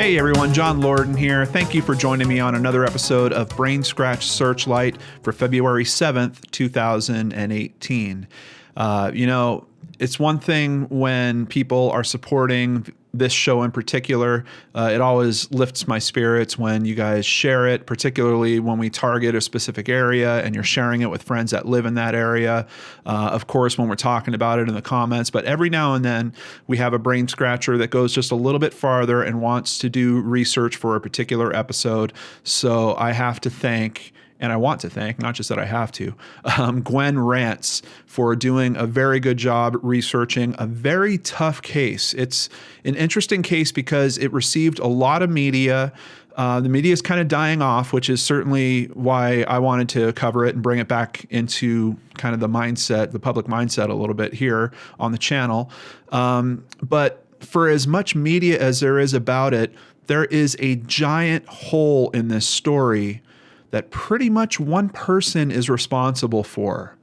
Hey everyone, John Lorden here. Thank you for joining me on another episode of Brainscratch Searchlight for February 7th, 2018. It's one thing when people are supporting this show in particular. It always lifts my spirits when you guys share it, particularly when we target a specific area and you're sharing it with friends that live in that area. Of course, when we're talking about it in the comments, but every now and then we have a brain scratcher that goes just a little bit farther and wants to do research for a particular episode. So I have to thank, and I want to thank, not just that I have to, Gwen Rants for doing a very good job researching a very tough case. It's an interesting case because it received a lot of media. The media is kind of dying off, which is certainly why I wanted to cover it and bring it back into kind of the mindset, the public mindset a little bit here on the channel. But for as much media as there is about it, there is a giant hole in this story that pretty much one person is responsible for.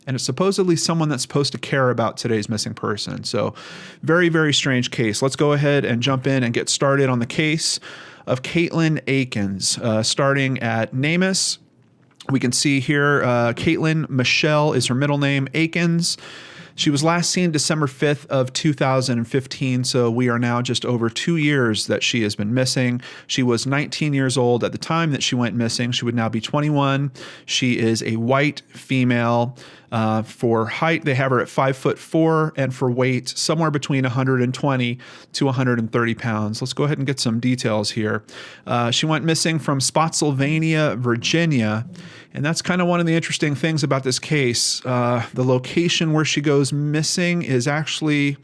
And it's supposedly someone that's supposed to care about today's missing person. So very, very strange case. Let's go ahead and jump in and get started on the case of Katelin Akens. Starting at Namus, we can see here Katelin Michelle is her middle name, Akens. She was last seen December 5th of 2015, so we are now just over 2 years that she has been missing. She was 19 years old at the time that she went missing. She would now be 21. She is a white female. For height, they have her at 5'4", and for weight, somewhere between 120 to 130 pounds. Let's go ahead and get some details here. She went missing from Spotsylvania, Virginia, and that's kind of one of the interesting things about this case. The location where she goes missing is actually,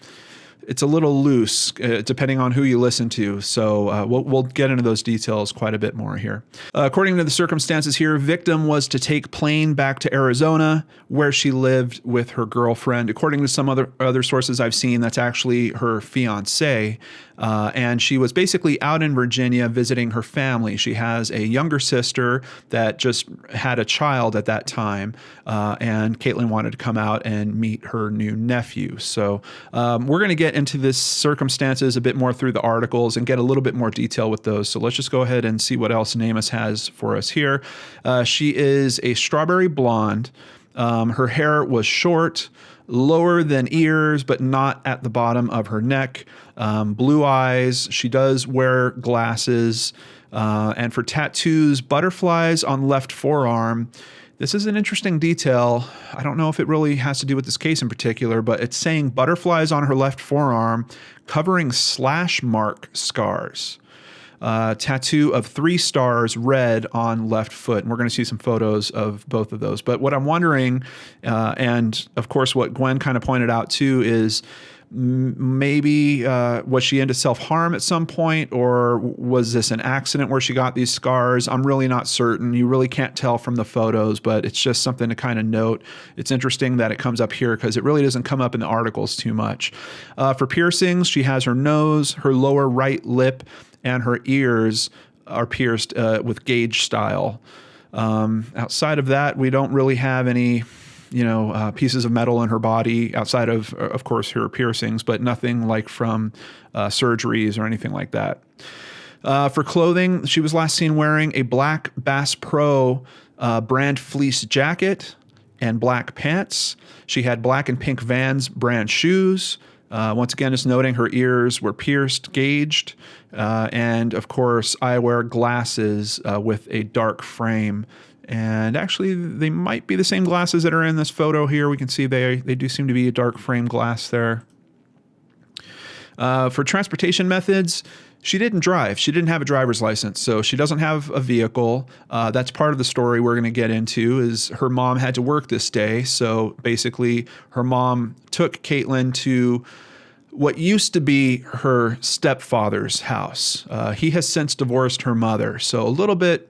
it's a little loose depending on who you listen to. So we'll get into those details quite a bit more here. According to the circumstances here, victim was to take plane back to Arizona where she lived with her girlfriend. According to some other sources I've seen, that's actually her fiance. And she was basically out in Virginia visiting her family. She has a younger sister that just had a child at that time. And Katelin wanted to come out and meet her new nephew. So we're going to get into this circumstances a bit more through the articles and get a little bit more detail with those. So let's just go ahead and see what else Namus has for us here. She is a strawberry blonde. Her hair was short, lower than ears, but not at the bottom of her neck. Blue eyes. She does wear glasses. And for tattoos, butterflies on left forearm. This is an interesting detail. I don't know if it really has to do with this case in particular, but it's saying butterflies on her left forearm covering slash mark scars. Tattoo of 3 stars red on left foot. And we're going to see some photos of both of those. But what I'm wondering, and of course what Gwen kind of pointed out too, is maybe was she into self-harm at some point, or was this an accident where she got these scars? I'm really not certain. You really can't tell from the photos, but it's just something to kind of note. It's interesting that it comes up here because it really doesn't come up in the articles too much. For piercings, she has her nose, her lower right lip, and her ears are pierced with gauge style. Outside of that, we don't really have any pieces of metal in her body outside of course, her piercings, but nothing like from surgeries or anything like that. For clothing, she was last seen wearing a black Bass Pro brand fleece jacket and black pants. She had black and pink Vans brand shoes. Once again, just noting her ears were pierced, gauged, and of course, eyewear glasses with a dark frame. And actually, they might be the same glasses that are in this photo here. We can see they do seem to be a dark frame glass there. For transportation methods, she didn't drive. She didn't have a driver's license, so she doesn't have a vehicle. That's part of the story we're going to get into, is her mom had to work this day. So basically, her mom took Katelin to what used to be her stepfather's house. He has since divorced her mother, so a little bit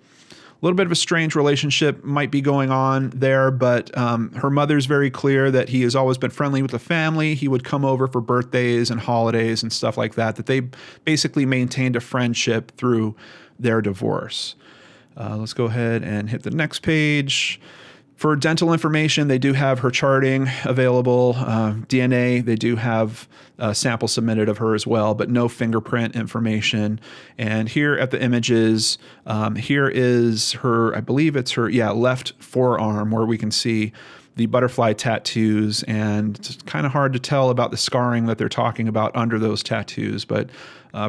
of a strange relationship might be going on there, but her mother's very clear that he has always been friendly with the family. He would come over for birthdays and holidays and stuff like that, that they basically maintained a friendship through their divorce. Let's go ahead and hit the next page. For dental information, they do have her charting available. DNA, they do have a sample submitted of her as well, but no fingerprint information. And here at the images, here is her, I believe it's her, left forearm, where we can see the butterfly tattoos, and it's kind of hard to tell about the scarring that they're talking about under those tattoos, but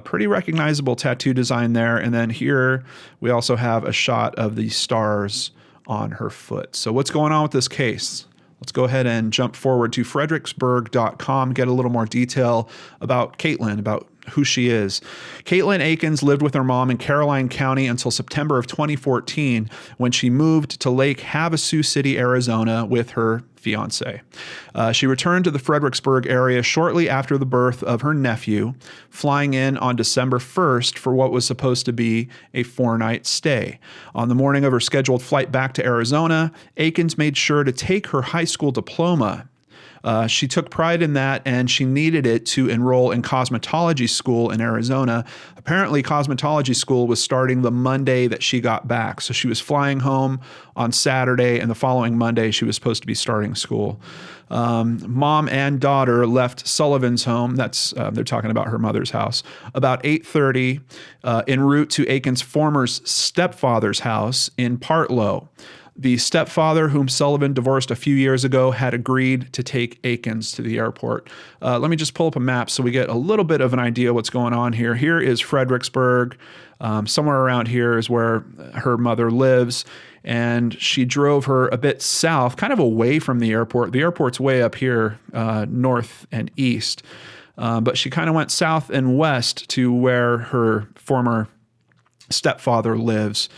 pretty recognizable tattoo design there. And then here we also have a shot of the stars on her foot. So what's going on with this case? Let's go ahead and jump forward to fredericksburg.com, get a little more detail about Katelin, about who she is. Katelin Akens lived with her mom in Caroline County until September of 2014, when she moved to Lake Havasu City, Arizona with her fiance. She returned to the Fredericksburg area shortly after the birth of her nephew, flying in on December 1st for what was supposed to be a 4-night stay. On the morning of her scheduled flight back to Arizona, Akens made sure to take her high school diploma. She took pride in that, and she needed it to enroll in cosmetology school in Arizona. Apparently, cosmetology school was starting the Monday that she got back. So she was flying home on Saturday, and the following Monday, she was supposed to be starting school. Mom and daughter left Sullivan's home. That's they're talking about her mother's house, about 8:30, en route to Akens' former stepfather's house in Partlow. The stepfather, whom Sullivan divorced a few years ago, had agreed to take Akens to the airport. Let me just pull up a map so we get a little bit of an idea what's going on here. Here is Fredericksburg. Somewhere around here is where her mother lives, and she drove her a bit south, kind of away from the airport. The airport's way up here, north and east, but she kind of went south and west to where her former stepfather lives.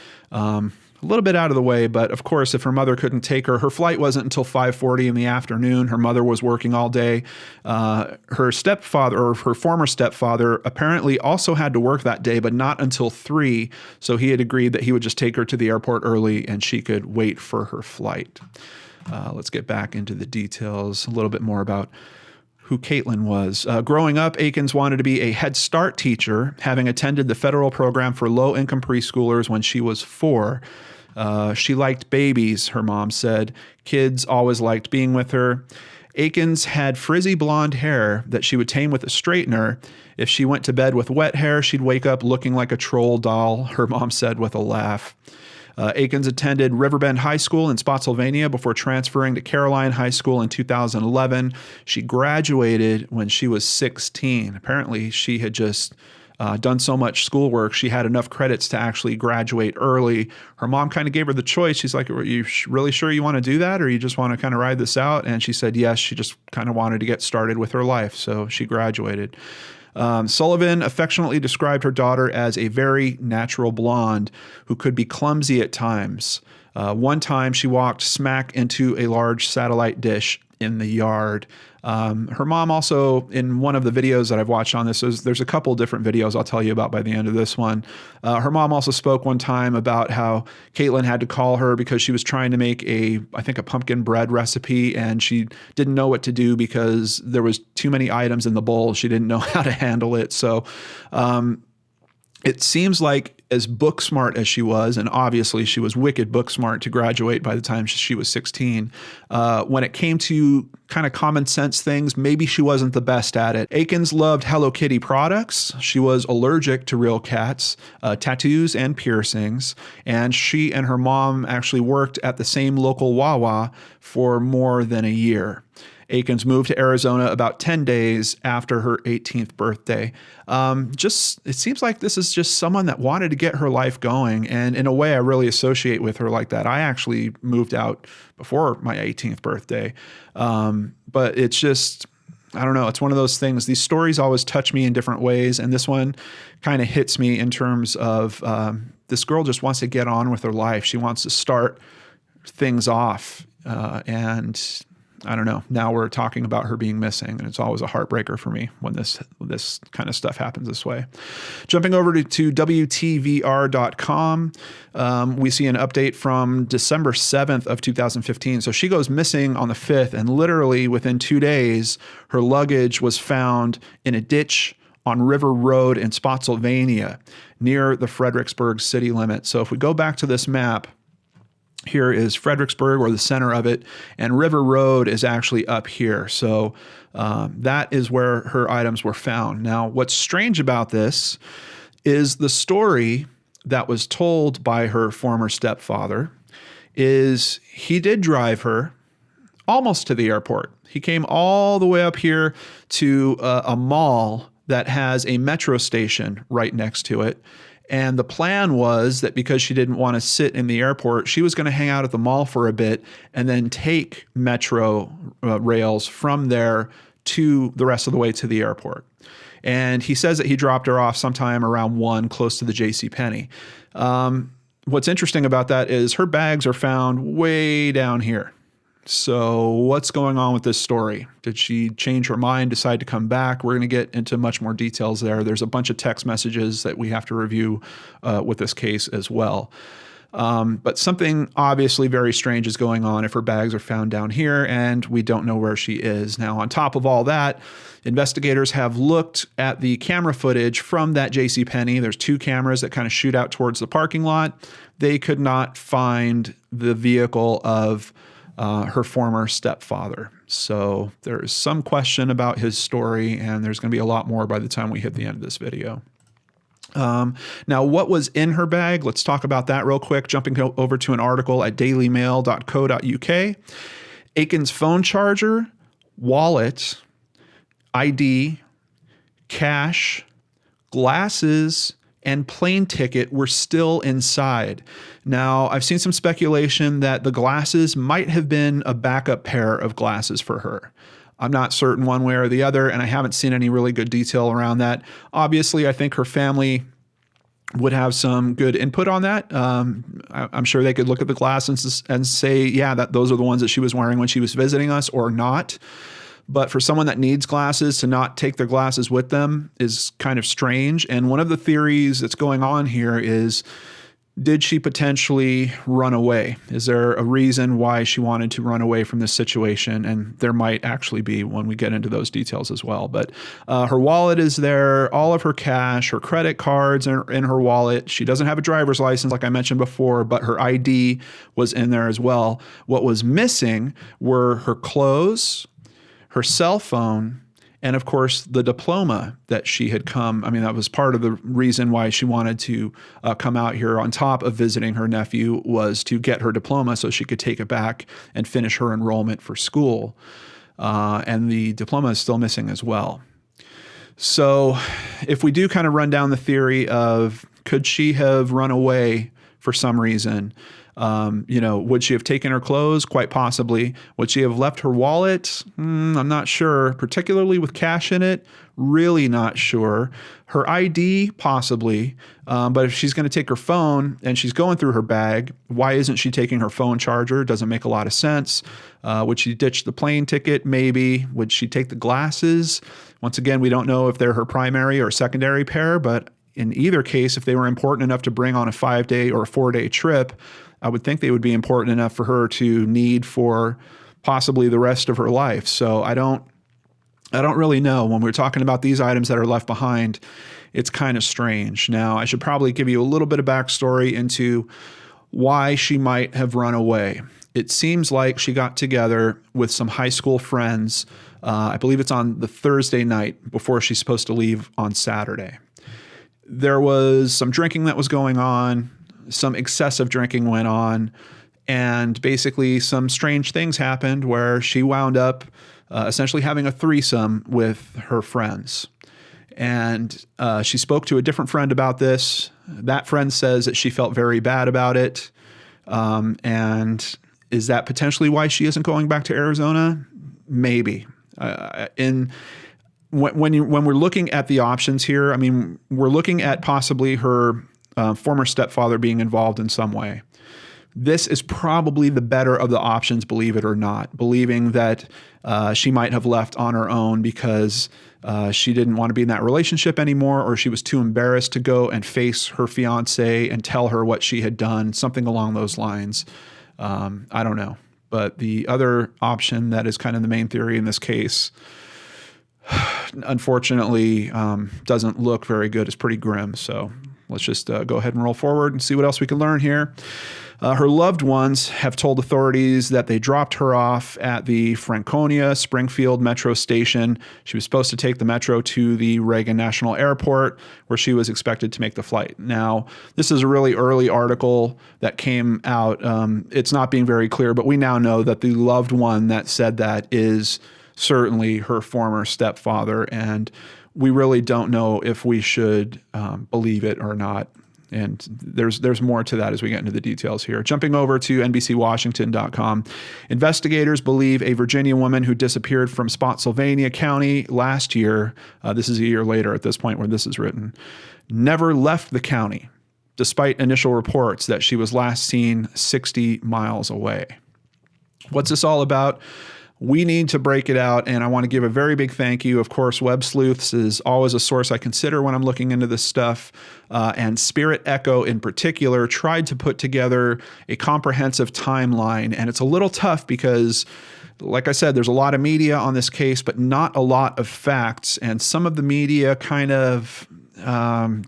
A little bit out of the way, but of course, if her mother couldn't take her, her flight wasn't until 5:40 in the afternoon. Her mother was working all day. Her stepfather, or her former stepfather, apparently also had to work that day, but not until 3. So he had agreed that he would just take her to the airport early and she could wait for her flight. Let's get back into the details, a little bit more about who Katelin was. Growing up, Akens wanted to be a Head Start teacher, having attended the federal program for low-income preschoolers when she was 4. She liked babies, her mom said. Kids always liked being with her. Akens had frizzy blonde hair that she would tame with a straightener. If she went to bed with wet hair, she'd wake up looking like a troll doll, her mom said with a laugh. Akens attended Riverbend High School in Spotsylvania before transferring to Caroline High School in 2011. She graduated when she was 16. Apparently, she had just done so much schoolwork, she had enough credits to actually graduate early. Her mom kind of gave her the choice. She's like, are you really sure you want to do that, or you just want to kind of ride this out? And she said yes, she just kind of wanted to get started with her life, so she graduated. Sullivan affectionately described her daughter as a very natural blonde who could be clumsy at times. One time she walked smack into a large satellite dish in the yard. Her mom also, in one of the videos that I've watched on this, there's a couple different videos I'll tell you about by the end of this one. Her mom also spoke one time about how Katelin had to call her because she was trying to make I think a pumpkin bread recipe, and she didn't know what to do because there was too many items in the bowl. She didn't know how to handle it. So, it seems like as book smart as she was, and obviously she was wicked book smart to graduate by the time she was 16, when it came to kind of common sense things, maybe she wasn't the best at it. Akens loved Hello Kitty products. She was allergic to real cats, tattoos, and piercings. And she and her mom actually worked at the same local Wawa for more than a year. Akens moved to Arizona about 10 days after her 18th birthday. It seems like this is just someone that wanted to get her life going. And in a way, I really associate with her like that. I actually moved out before my 18th birthday. But it's just, I don't know. It's one of those things. These stories always touch me in different ways. And this one kind of hits me in terms of this girl just wants to get on with her life. She wants to start things off. And I don't know. Now we're talking about her being missing, and it's always a heartbreaker for me when this kind of stuff happens this way. Jumping over to WTVR.com, we see an update from December 7th of 2015. So she goes missing on the 5th, and literally within 2 days, her luggage was found in a ditch on River Road in Spotsylvania, near the Fredericksburg city limit. So if we go back to this map, Here is Fredericksburg, or the center of it, and River Road is actually up here. So that is where her items were found. Now, what's strange about this is the story that was told by her former stepfather is he did drive her almost to the airport. He came all the way up here to a mall that has a metro station right next to it. And the plan was that because she didn't want to sit in the airport, she was going to hang out at the mall for a bit and then take metro rails from there to the rest of the way to the airport. And he says that he dropped her off sometime around 1, close to the JCPenney. What's interesting about that is her bags are found way down here. So what's going on with this story? Did she change her mind, decide to come back? We're going to get into much more details there. There's a bunch of text messages that we have to review with this case as well. But something obviously very strange is going on if her bags are found down here and we don't know where she is. Now, on top of all that, investigators have looked at the camera footage from that JCPenney. There's 2 cameras that kind of shoot out towards the parking lot. They could not find the vehicle of her former stepfather. So there is some question about his story, and there's going to be a lot more by the time we hit the end of this video. Now, what was in her bag? Let's talk about that real quick, jumping over to an article at dailymail.co.uk. Akens' phone charger, wallet, ID, cash, glasses, and plane ticket were still inside. Now, I've seen some speculation that the glasses might have been a backup pair of glasses for her. I'm not certain one way or the other, and I haven't seen any really good detail around that. Obviously, I think her family would have some good input on that. I'm sure they could look at the glasses and say, yeah, those are the ones that she was wearing when she was visiting us, or not. But for someone that needs glasses to not take their glasses with them is kind of strange. And one of the theories that's going on here is, did she potentially run away? Is there a reason why she wanted to run away from this situation? And there might actually be when we get into those details as well. But her wallet is there, all of her cash, her credit cards are in her wallet. She doesn't have a driver's license, like I mentioned before, but her ID was in there as well. What was missing were her clothes, her cell phone, and of course the diploma that she had that was part of the reason why she wanted to come out here on top of visiting her nephew, was to get her diploma so she could take it back and finish her enrollment for school. And the diploma is still missing as well. So if we do kind of run down the theory of, could she have run away for some reason? Would she have taken her clothes? Quite possibly. Would she have left her wallet? I'm not sure, particularly with cash in it. Really not sure. Her ID, possibly. But if she's going to take her phone and she's going through her bag, why isn't she taking her phone charger? Doesn't make a lot of sense. Would she ditch the plane ticket? Maybe. Would she take the glasses? Once again, we don't know if they're her primary or secondary pair, but in either case, if they were important enough to bring on a 5-day or a 4-day trip, I would think they would be important enough for her to need for possibly the rest of her life. So I don't really know. When we're talking about these items that are left behind, it's kind of strange. Now, I should probably give you a little bit of backstory into why she might have run away. It seems like she got together with some high school friends. I believe it's on the Thursday night before she's supposed to leave on Saturday. There was some drinking that was going on. Some excessive drinking went on, and basically some strange things happened where she wound up essentially having a threesome with her friends. And she spoke to a different friend about this. That friend says that she felt very bad about it. And is that potentially why she isn't going back to Arizona? Maybe. When we're looking at the options here, we're looking at possibly her former stepfather being involved in some way. This is probably the better of the options, believe it or not, believing that she might have left on her own because she didn't want to be in that relationship anymore, or she was too embarrassed to go and face her fiance and tell her what she had done, something along those lines. I don't know. But the other option that is kind of the main theory in this case, unfortunately, doesn't look very good. It's pretty grim. So let's just go ahead and roll forward and see what else we can learn here. Her loved ones have told authorities that they dropped her off at the Franconia Springfield Metro station. She was supposed to take the metro to the Reagan National Airport, where she was expected to make the flight. Now, this is a really early article that came out. It's not being very clear, but we now know that the loved one that said that is certainly her former stepfather, and we really don't know if we should believe it or not. And there's more to that as we get into the details here. Jumping over to NBCWashington.com, investigators believe a Virginia woman who disappeared from Spotsylvania County last year, this is a year later at this point where this is written, never left the county, despite initial reports that she was last seen 60 miles away. What's this all about? We need to break it out, and I want to give a very big thank you. Of course, Web Sleuths is always a source I consider when I'm looking into this stuff, and Spirit Echo in particular tried to put together a comprehensive timeline, and it's a little tough because, like I said, there's a lot of media on this case, but not a lot of facts, and some of the media kind of it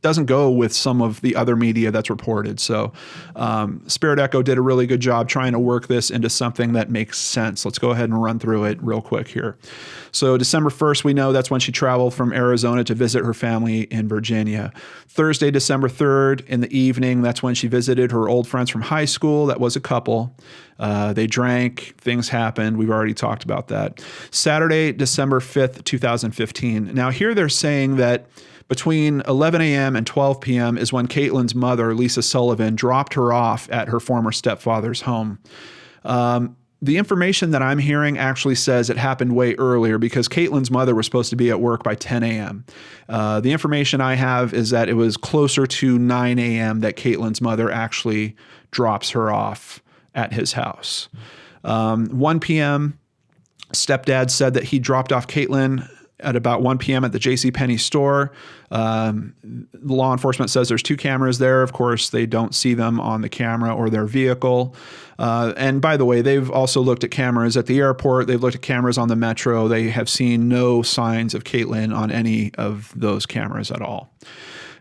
doesn't go with some of the other media that's reported. So Spirit Echo did a really good job trying to work this into something that makes sense. Let's go ahead and run through it real quick here. So December 1st, we know that's when she traveled from Arizona to visit her family in Virginia. Thursday, December 3rd in the evening, that's when she visited her old friends from high school. That was a couple. They drank, things happened. We've already talked about that. Saturday, December 5th, 2015. Now here they're saying that between 11 a.m. and 12 p.m. is when Katelin's mother, Lisa Sullivan, dropped her off at her former stepfather's home. The information that I'm hearing actually says it happened way earlier because Katelin's mother was supposed to be at work by 10 a.m. The information I have is that it was closer to 9 a.m. that Katelin's mother actually drops her off at his house. 1 p.m., stepdad said that he dropped off Katelin at about 1 p.m. at the JCPenney store. Law enforcement says there's 2 cameras there. Of course, they don't see them on the camera or their vehicle. And by the way, they've also looked at cameras at the airport. They've looked at cameras on the metro. They have seen no signs of Katelin on any of those cameras at all.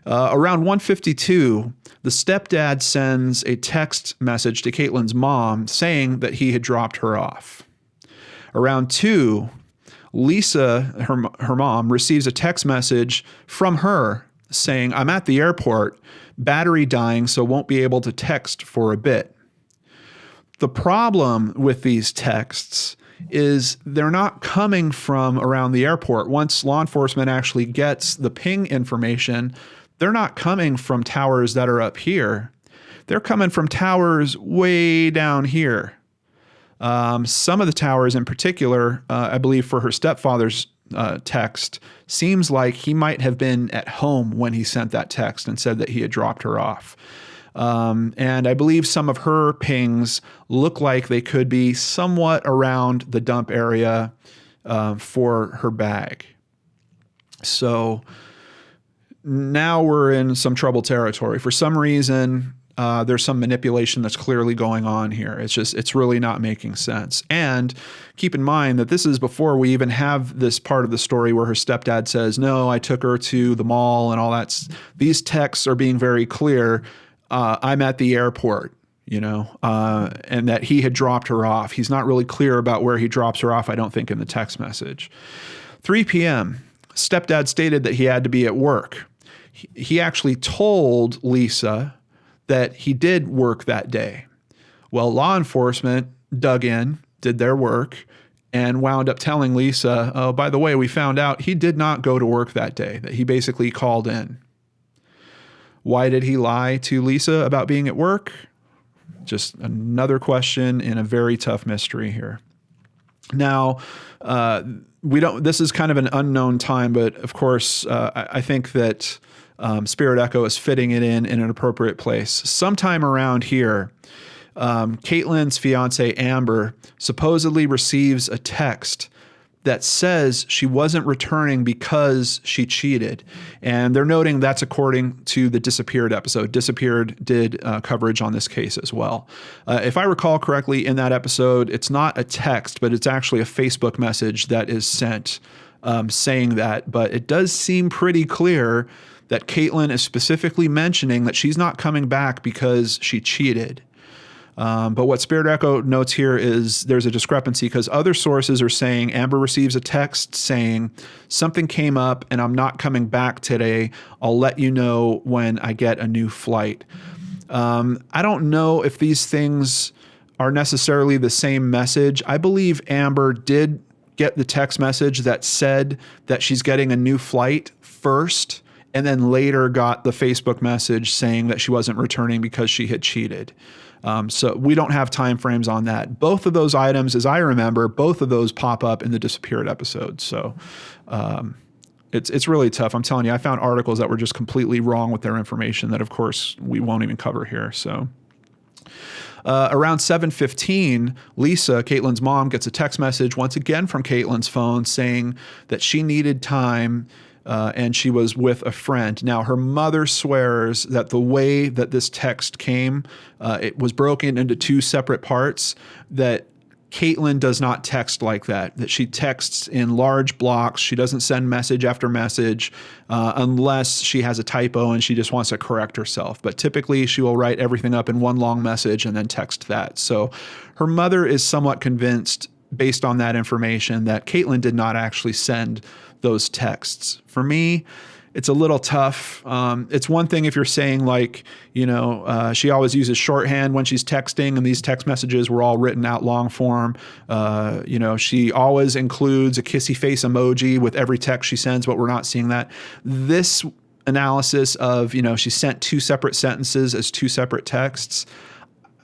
Around 1:52, the stepdad sends a text message to Katelin's mom saying that he had dropped her off. Around 2, Lisa, her mom, receives a text message from her saying, "I'm at the airport, battery dying, so won't be able to text for a bit." The problem with these texts is they're not coming from around the airport. Once law enforcement actually gets the ping information, they're not coming from towers that are up here. They're coming from towers way down here. Some of the towers in particular, I believe for her stepfather's text, seems like he might have been at home when he sent that text and said that he had dropped her off. And I believe some of her pings look like they could be somewhat around the dump area for her bag. So now we're in some trouble territory. For some reason, there's some manipulation that's clearly going on here. It's really not making sense. And keep in mind that this is before we even have this part of the story where her stepdad says, "No, I took her to the mall," and all that. These texts are being very clear. I'm at the airport, and that he had dropped her off. He's not really clear about where he drops her off, I don't think, in the text message. 3 p.m., stepdad stated that he had to be at work. He actually told Lisa that he did work that day. Well, law enforcement dug in, did their work, and wound up telling Lisa, "Oh, by the way, we found out he did not go to work that day, that he basically called in." Why did he lie to Lisa about being at work? Just another question in a very tough mystery here. Now, this is kind of an unknown time, but of course, I think that Spirit Echo is fitting it in an appropriate place. Sometime around here, Katelin's fiance, Amber, supposedly receives a text that says she wasn't returning because she cheated. And they're noting that's according to the Disappeared episode. Disappeared did coverage on this case as well. If I recall correctly, in that episode, it's not a text, but it's actually a Facebook message that is sent saying that. But it does seem pretty clear that Katelin is specifically mentioning that she's not coming back because she cheated. But what Spirit Echo notes here is there's a discrepancy because other sources are saying Amber receives a text saying something came up and I'm not coming back today. I'll let you know when I get a new flight. I don't know if these things are necessarily the same message. I believe Amber did get the text message that said that she's getting a new flight first, and then later got the Facebook message saying that she wasn't returning because she had cheated. So we don't have time frames on that. Both of those items, as I remember, both of those pop up in the disappeared episode. So it's really tough. I'm telling you, I found articles that were just completely wrong with their information that, of course, we won't even cover here. So around 7:15, Lisa, Katelin's mom, gets a text message once again from Katelin's phone saying that she needed time and she was with a friend. Now, her mother swears that the way that this text came, it was broken into two separate parts, that Katelin does not text like that she texts in large blocks. She doesn't send message after message unless she has a typo and she just wants to correct herself. But typically she will write everything up in one long message and then text that. So her mother is somewhat convinced, based on that information, that Katelin did not actually send those texts. For me, it's a little tough. It's one thing if you're saying like, she always uses shorthand when she's texting, and these text messages were all written out long form. She always includes a kissy face emoji with every text she sends, but we're not seeing that. This analysis of, she sent two separate sentences as two separate texts,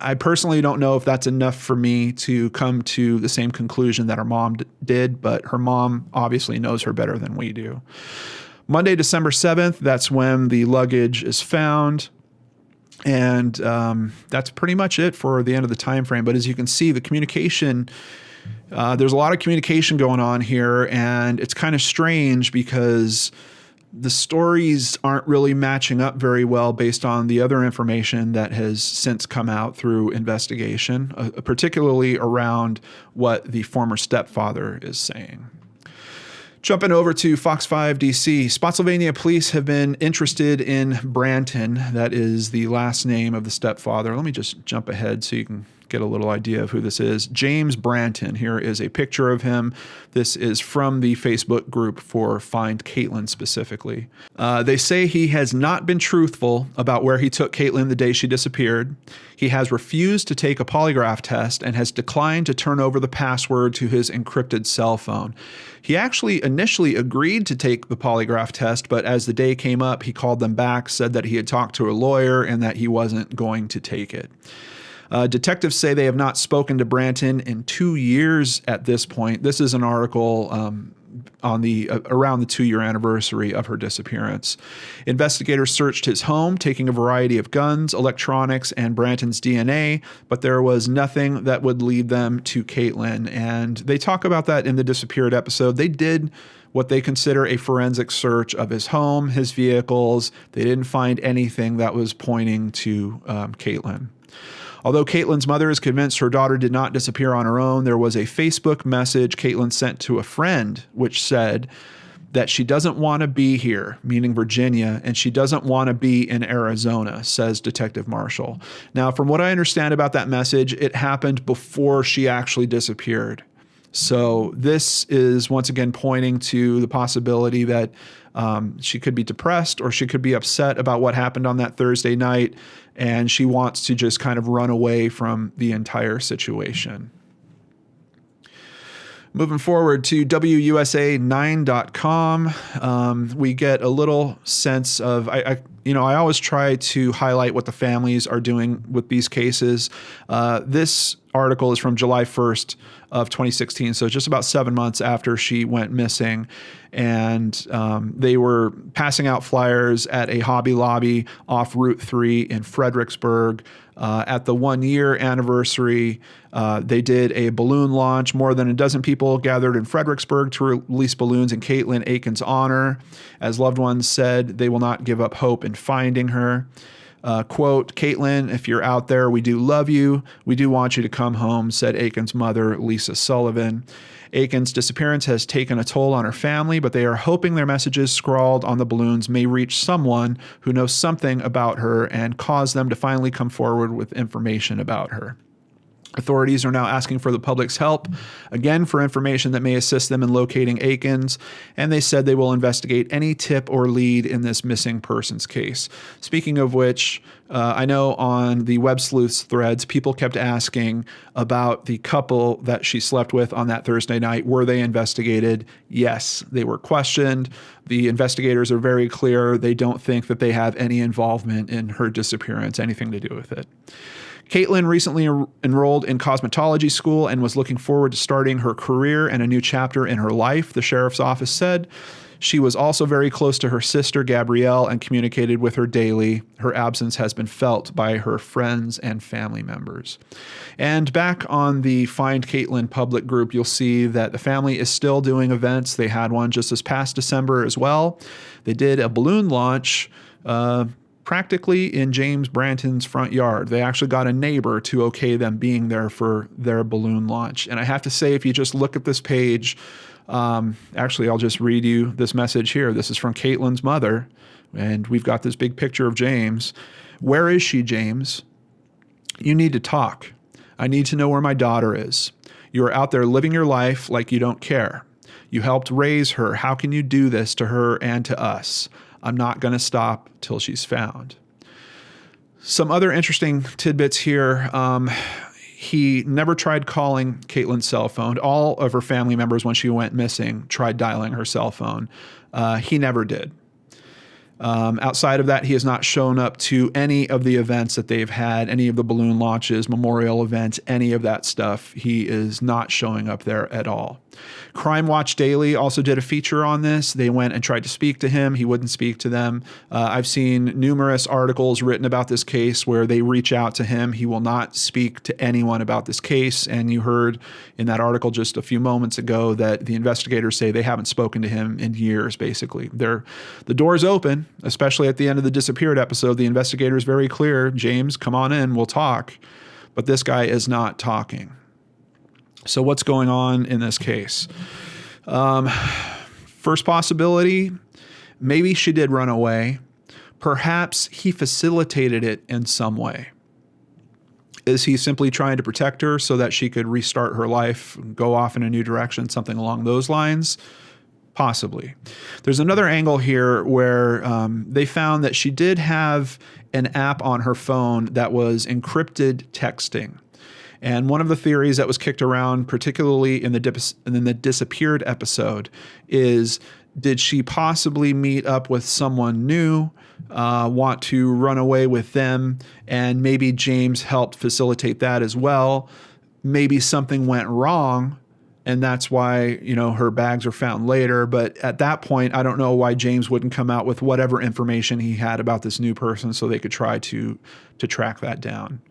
I personally don't know if that's enough for me to come to the same conclusion that her mom did, but her mom obviously knows her better than we do. Monday, December 7th, that's when the luggage is found. And that's pretty much it for the end of the time frame. But as you can see, the communication, there's a lot of communication going on here, and it's kind of strange because the stories aren't really matching up very well based on the other information that has since come out through investigation, particularly around what the former stepfather is saying. Jumping over to Fox 5 DC, Spotsylvania police have been interested in Branton. That is the last name of the stepfather. Let me just jump ahead so you can get a little idea of who this is. James Branton. Here is a picture of him. This is from the Facebook group for Find Katelin specifically. They say he has not been truthful about where he took Katelin the day she disappeared. He has refused to take a polygraph test and has declined to turn over the password to his encrypted cell phone. He actually initially agreed to take the polygraph test, but as the day came up, he called them back, said that he had talked to a lawyer and that he wasn't going to take it. Detectives say they have not spoken to Branton in 2 years at this point. This is an article on around the 2-year anniversary of her disappearance. Investigators searched his home, taking a variety of guns, electronics, and Branton's DNA, but there was nothing that would lead them to Katelin. And they talk about that in the disappeared episode. They did what they consider a forensic search of his home, his vehicles. They didn't find anything that was pointing to Katelin. Although Katelin's mother is convinced her daughter did not disappear on her own, there was a Facebook message Katelin sent to a friend which said that she doesn't want to be here, meaning Virginia, and she doesn't want to be in Arizona, says Detective Marshall. Now, from what I understand about that message, it happened before she actually disappeared. So this is once again pointing to the possibility that she could be depressed or she could be upset about what happened on that Thursday night, and she wants to just kind of run away from the entire situation. Moving forward to WUSA9.com, we get a little sense of, I always try to highlight what the families are doing with these cases. This article is from July 1st of 2016, so just about 7 months after she went missing. And they were passing out flyers at a Hobby Lobby off Route 3 in Fredericksburg. At the 1-year anniversary, they did a balloon launch. More than a dozen people gathered in Fredericksburg to release balloons in Katelin Akens' honor. As loved ones said, they will not give up hope in finding her. Quote, "Katelin, if you're out there, we do love you. We do want you to come home," said Akens' mother, Lisa Sullivan. Akens' disappearance has taken a toll on her family, but they are hoping their messages scrawled on the balloons may reach someone who knows something about her and cause them to finally come forward with information about her. Authorities are now asking for the public's help, again, for information that may assist them in locating Akens, and they said they will investigate any tip or lead in this missing persons case. Speaking of which, I know on the Web Sleuths threads, people kept asking about the couple that she slept with on that Thursday night. Were they investigated? Yes, they were questioned. The investigators are very clear. They don't think that they have any involvement in her disappearance, anything to do with it. Katelin recently enrolled in cosmetology school and was looking forward to starting her career and a new chapter in her life, the sheriff's office said. She was also very close to her sister, Gabrielle, and communicated with her daily. Her absence has been felt by her friends and family members. And back on the Find Katelin public group, you'll see that the family is still doing events. They had one just this past December as well. They did a balloon launch, practically in James Branton's front yard. They actually got a neighbor to okay them being there for their balloon launch. And I have to say, if you just look at this page, actually, I'll just read you this message here. This is from Katelin's mother, and we've got this big picture of James. Where is she, James? You need to talk. I need to know where my daughter is. You are out there living your life like you don't care. You helped raise her. How can you do this to her and to us? I'm not going to stop till she's found. Some other interesting tidbits here. He never tried calling Katelin's cell phone. All of her family members, when she went missing, tried dialing her cell phone. He never did. Outside of that, he has not shown up to any of the events that they've had, any of the balloon launches, memorial events, any of that stuff. He is not showing up there at all. Crime Watch Daily also did a feature on this. They went and tried to speak to him. He wouldn't speak to them. I've seen numerous articles written about this case where they reach out to him. He will not speak to anyone about this case. And you heard in that article just a few moments ago that the investigators say they haven't spoken to him in years, basically. The door's open, especially at the end of the disappeared episode. The investigator is very clear. James, come on in, we'll talk. But this guy is not talking. So what's going on in this case? First possibility, maybe she did run away. Perhaps he facilitated it in some way. Is he simply trying to protect her so that she could restart her life, go off in a new direction, something along those lines? Possibly. There's another angle here where they found that she did have an app on her phone that was encrypted texting. And one of the theories that was kicked around, particularly in the disappeared episode, is did she possibly meet up with someone new, want to run away with them, and maybe James helped facilitate that as well. Maybe something went wrong, and that's why, her bags are found later. But at that point, I don't know why James wouldn't come out with whatever information he had about this new person so they could try to track that down.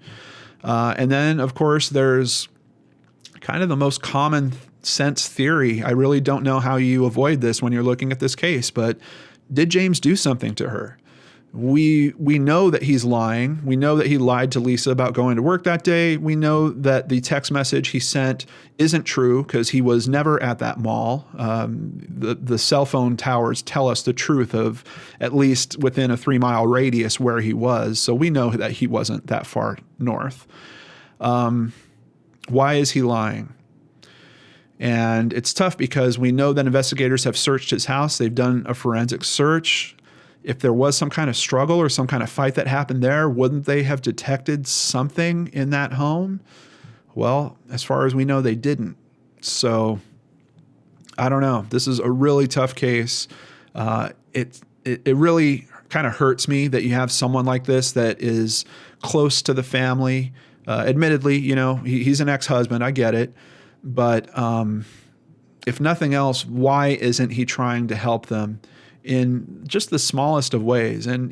And then, of course, there's kind of the most common sense theory. I really don't know how you avoid this when you're looking at this case, but did James do something to her? We know that he's lying. We know that he lied to Lisa about going to work that day. We know that the text message he sent isn't true because he was never at that mall. The cell phone towers tell us the truth of at least within a 3-mile radius where he was. So we know that he wasn't that far north. Why is he lying? And it's tough because we know that investigators have searched his house. They've done a forensic search. If there was some kind of struggle or some kind of fight that happened there, wouldn't they have detected something in that home? Well, as far as we know, they didn't. So I don't know. This is a really tough case. It really kind of hurts me that you have someone like this that is close to the family. Admittedly, he's an ex-husband. I get it. But if nothing else, why isn't he trying to help them in just the smallest of ways? And,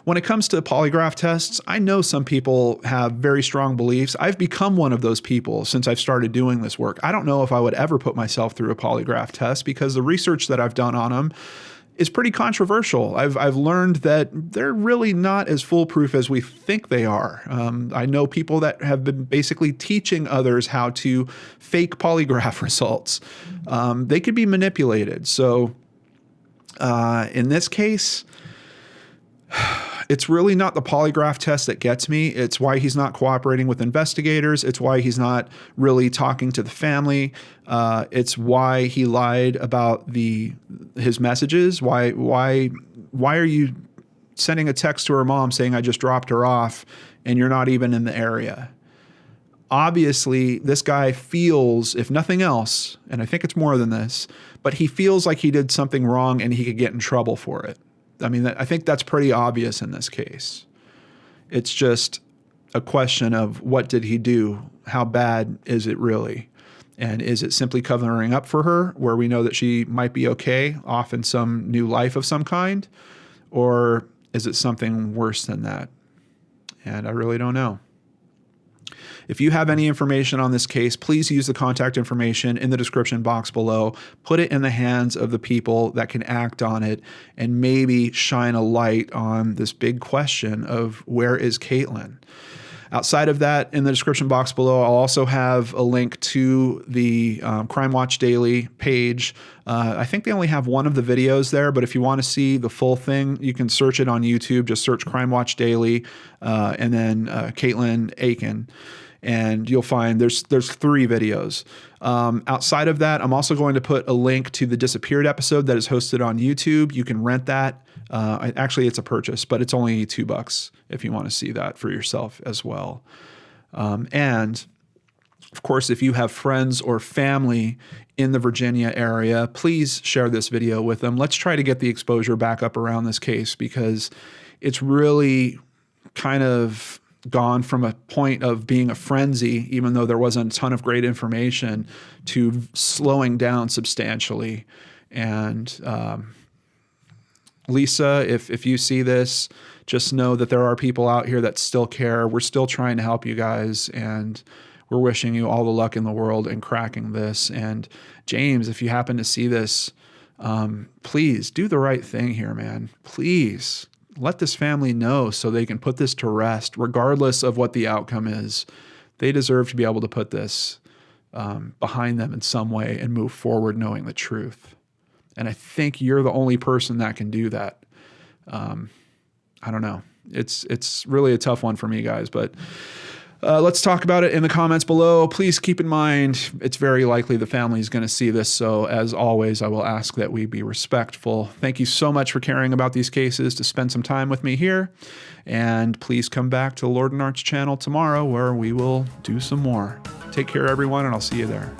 when it comes to polygraph tests, I know some people have very strong beliefs. I've become one of those people since I've started doing this work. I don't know if I would ever put myself through a polygraph test because the research that I've done on them, is pretty controversial. I've learned that they're really not as foolproof as we think they are. I know people that have been basically teaching others how to fake polygraph results. They could be manipulated. So in this case, it's really not the polygraph test that gets me. It's why he's not cooperating with investigators. It's why he's not really talking to the family. It's why he lied about his messages. Why are you sending a text to her mom saying, I just dropped her off, and you're not even in the area? Obviously, this guy feels, if nothing else, and I think it's more than this, but he feels like he did something wrong and he could get in trouble for it. I mean, I think that's pretty obvious in this case. It's just a question of what did he do? How bad is it really? And is it simply covering up for her, where we know that she might be okay, off in some new life of some kind? Or is it something worse than that? And I really don't know. If you have any information on this case, please use the contact information in the description box below. Put it in the hands of the people that can act on it and maybe shine a light on this big question of where is Katelin? Outside of that, in the description box below, I'll also have a link to the Crime Watch Daily page. I think they only have one of the videos there, but if you want to see the full thing, you can search it on YouTube. Just search Crime Watch Daily and then Katelin Akens. And you'll find there's 3 videos. Outside of that, I'm also going to put a link to the Disappeared episode that is hosted on YouTube. You can rent that. Actually, it's a purchase, but it's only $2 if you want to see that for yourself as well. And of course, if you have friends or family in the Virginia area, please share this video with them. Let's try to get the exposure back up around this case, because it's really kind of gone from a point of being a frenzy, even though there wasn't a ton of great information, to slowing down substantially. And Lisa, if you see this, just know that there are people out here that still care. We're still trying to help you guys, and we're wishing you all the luck in the world in cracking this. And James, if you happen to see this, please do the right thing here, man. Please. Let this family know so they can put this to rest, regardless of what the outcome is. They deserve to be able to put this behind them in some way and move forward knowing the truth. And I think you're the only person that can do that. I don't know. It's really a tough one for me, guys, but let's talk about it in the comments below. Please keep in mind, it's very likely the family is going to see this. So as always, I will ask that we be respectful. Thank you so much for caring about these cases, to spend some time with me here. And please come back to the Lord and Arch channel tomorrow, where we will do some more. Take care, everyone, and I'll see you there.